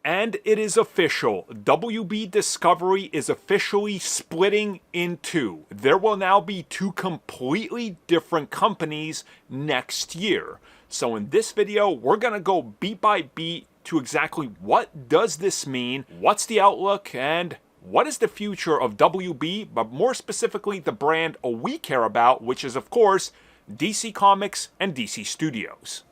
And it is official. WB Discovery is officially splitting in two. There will now be two completely different companies next year. So in this video, we're going to go beat by beat to exactly what does this mean, what's the outlook, and what is the future of WB, but more specifically the brand we care about, which is of course DC Comics and DC Studios.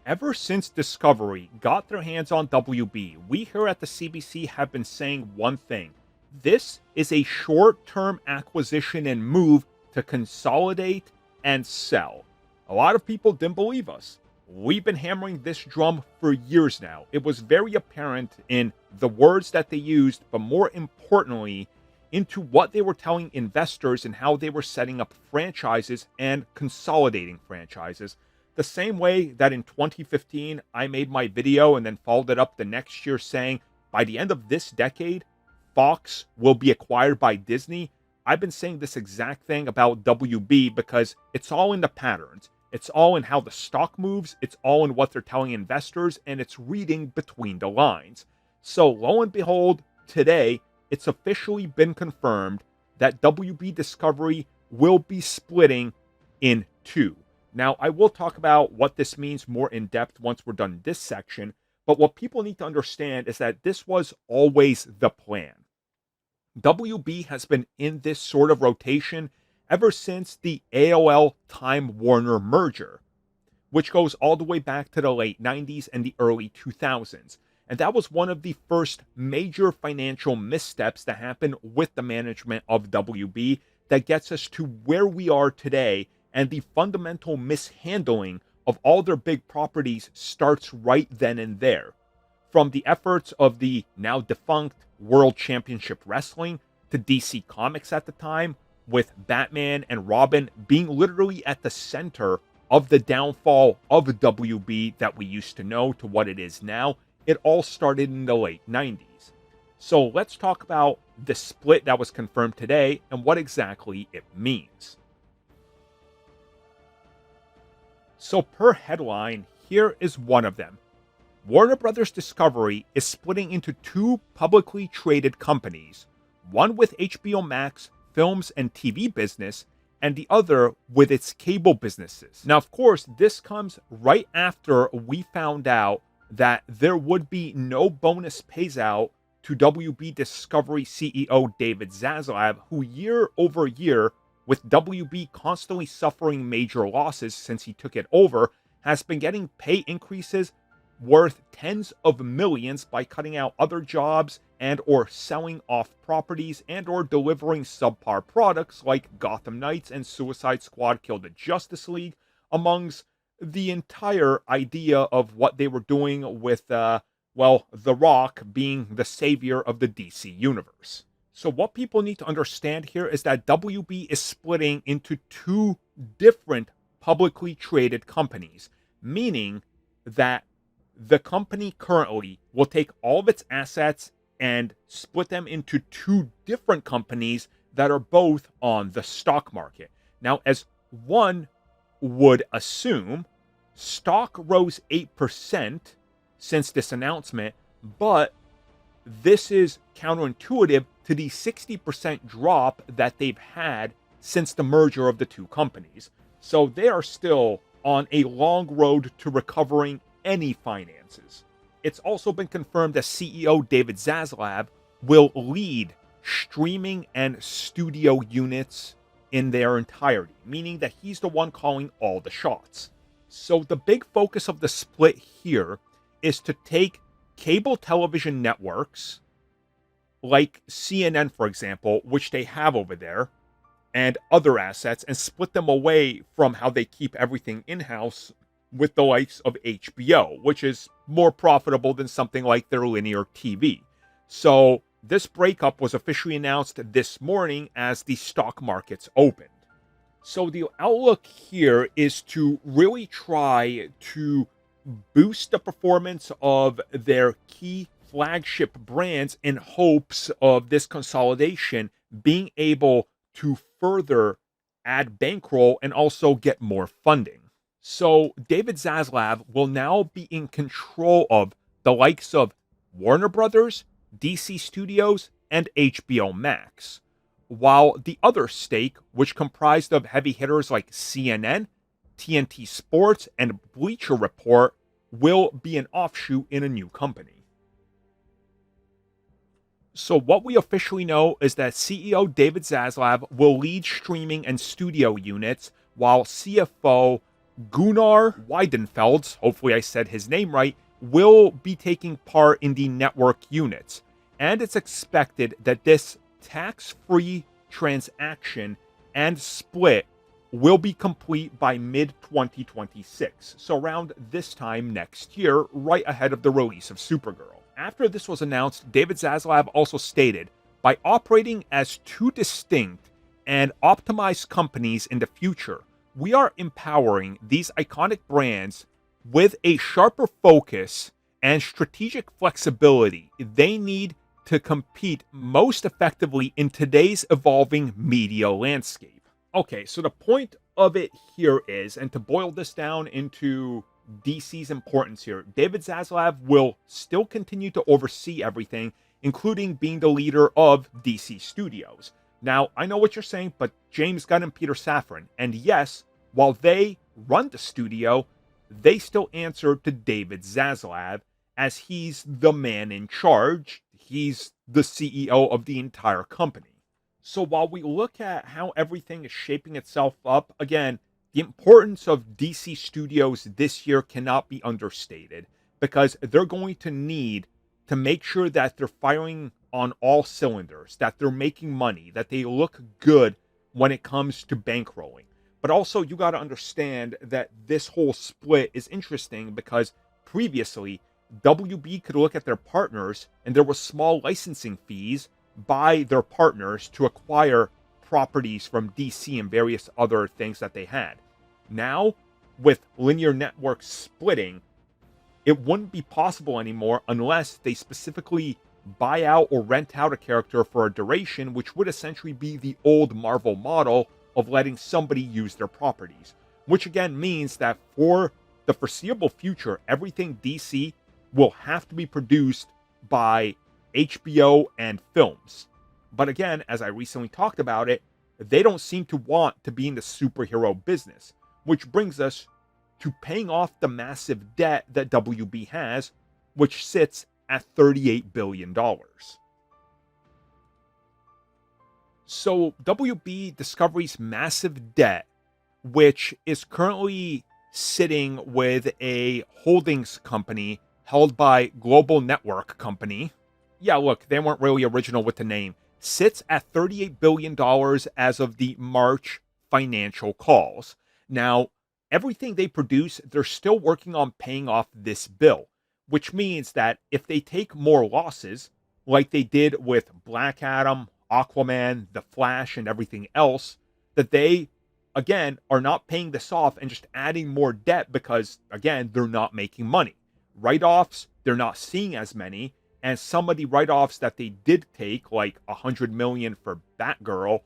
Ever since Discovery got their hands on WB, we here at the CBC have been saying one thing. This is a short-term acquisition and move to consolidate and sell. A lot of people didn't believe us. We've been hammering this drum for years now. It was very apparent in the words that they used, but more importantly, into what they were telling investors and how they were setting up franchises and consolidating franchises. The same way that in 2015, I made my video and then followed it up the next year saying, by the end of this decade, Fox will be acquired by Disney. I've been saying this exact thing about WB because it's all in the patterns. It's all in how the stock moves. It's all in what they're telling investors, and it's reading between the lines. So lo and behold, today, it's officially been confirmed that WB Discovery will be splitting in two. Now, I will talk about what this means more in depth once we're done this section, but what people need to understand is that this was always the plan. WB has been in this sort of rotation ever since the AOL Time Warner merger, which goes all the way back to the late 90s and the early 2000s. And that was one of the first major financial missteps that happened with the management of WB that gets us to where we are today. And the fundamental mishandling of all their big properties starts right then and there. From the efforts of the now defunct World Championship Wrestling to DC Comics at the time, with Batman and Robin being literally at the center of the downfall of WB that we used to know to what it is now, it all started in the late 90s. So let's talk about the split that was confirmed today and what exactly it means. So per headline, here is one of them. Warner Brothers Discovery is splitting into two publicly traded companies, one with HBO Max films and TV business, and the other with its cable businesses. Now, of course, this comes right after we found out that there would be no bonus pays out to WB Discovery CEO David Zaslav, who year over year, with WB constantly suffering major losses since he took it over, has been getting pay increases worth tens of millions by cutting out other jobs and or selling off properties and or delivering subpar products like Gotham Knights and Suicide Squad Kill the Justice League, amongst the entire idea of what they were doing with, The Rock being the savior of the DC universe. So what people need to understand here is that WB is splitting into two different publicly traded companies, meaning that the company currently will take all of its assets and split them into two different companies that are both on the stock market. Now, as one would assume, stock rose 8% since this announcement, but this is counterintuitive to the 60% drop that they've had since the merger of the two companies. So they are still on a long road to recovering any finances. It's also been confirmed that CEO David Zaslav will lead streaming and studio units in their entirety, meaning that he's the one calling all the shots. So the big focus of the split here is to take cable television networks like CNN, for example, which they have over there, and other assets, and split them away from how they keep everything in-house with the likes of HBO, which is more profitable than something like their linear TV. So this breakup was officially announced this morning as the stock markets opened. So the outlook here is to really try to boost the performance of their key flagship brands in hopes of this consolidation being able to further add bankroll and also get more funding. So David Zaslav will now be in control of the likes of Warner Brothers, DC Studios, and HBO Max, while the other stake, which comprised of heavy hitters like CNN, TNT Sports, and Bleacher Report, will be an offshoot in a new company. So what we officially know is that CEO David Zaslav will lead streaming and studio units, while CFO Gunnar Weidenfelds, hopefully I said his name right, will be taking part in the network units. And it's expected that this tax-free transaction and split will be complete by mid-2026, so around this time next year, right ahead of the release of Supergirl. After this was announced, David Zaslav also stated, by operating as two distinct and optimized companies in the future, we are empowering these iconic brands with a sharper focus and strategic flexibility they need to compete most effectively in today's evolving media landscape. Okay, so the point of it here is, and to boil this down into DC's importance here, David Zaslav will still continue to oversee everything, including being the leader of DC Studios. Now, I know what you're saying, but James Gunn and Peter Safran, and yes, while they run the studio, they still answer to David Zaslav, as he's the man in charge. He's the CEO of the entire company. So while we look at how everything is shaping itself up, again, the importance of DC Studios this year cannot be understated, because they're going to need to make sure that they're firing on all cylinders, that they're making money, that they look good when it comes to bankrolling. But also, you got to understand that this whole split is interesting because previously, WB could look at their partners and there were small licensing fees by their partners to acquire properties from DC and various other things that they had. Now, with linear networks splitting, it wouldn't be possible anymore unless they specifically buy out or rent out a character for a duration, which would essentially be the old Marvel model of letting somebody use their properties. Which again means that for the foreseeable future, everything DC will have to be produced by HBO and films. But again, as I recently talked about it, they don't seem to want to be in the superhero business, which brings us to paying off the massive debt that WB has, which sits at $38 billion. So WB Discovery's massive debt, which is currently sitting with a holdings company held by Global Network Company. Yeah, look, they weren't really original with the name. Sits at $38 billion as of the March financial calls. Now, everything they produce, they're still working on paying off this bill, which means that if they take more losses, like they did with Black Adam, Aquaman, The Flash, and everything else, that they, again, are not paying this off and just adding more debt because, again, they're not making money. Write-offs, they're not seeing as many, and some of the write-offs that they did take, like $100 million for Batgirl,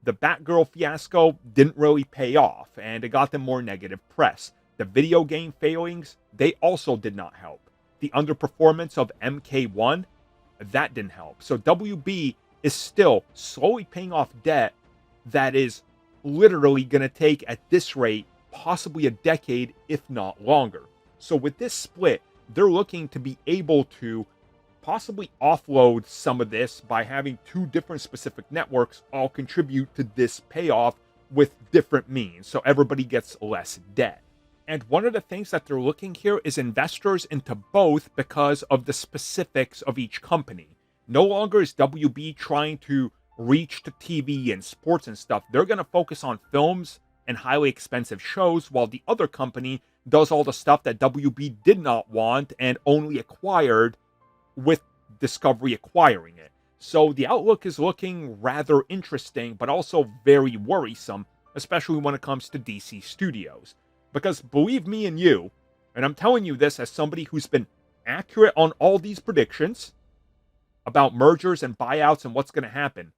the Batgirl fiasco didn't really pay off, and it got them more negative press. The video game failings, they also did not help. The underperformance of MK1, that didn't help. So WB is still slowly paying off debt that is literally going to take, at this rate, possibly a decade, if not longer. So with this split, they're looking to be able to possibly offload some of this by having two different specific networks all contribute to this payoff with different means, so everybody gets less debt. And one of the things that they're looking here is investors into both because of the specifics of each company. No longer is WB trying to reach to TV and sports and stuff. They're going to focus on films and highly expensive shows, while the other company does all the stuff that WB did not want and only acquired with Discovery acquiring it. So the outlook is looking rather interesting, but also very worrisome, especially when it comes to DC Studios. Because believe me and you, and I'm telling you this as somebody who's been accurate on all these predictions about mergers and buyouts and what's going to happen,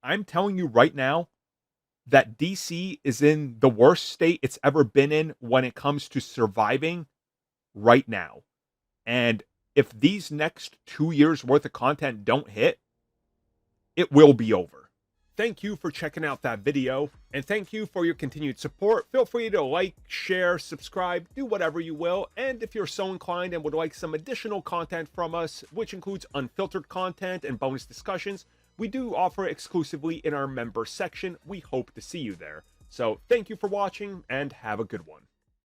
I'm telling you right now, that DC is in the worst state it's ever been in when it comes to surviving right now. And if these next 2 years worth of content don't hit, it will be over. Thank you for checking out that video, and thank you for your continued support. Feel free to like, share, subscribe, do whatever you will. And if you're so inclined and would like some additional content from us, which includes unfiltered content and bonus discussions, we do offer exclusively in our member section. We hope to see you there. So thank you for watching, and have a good one.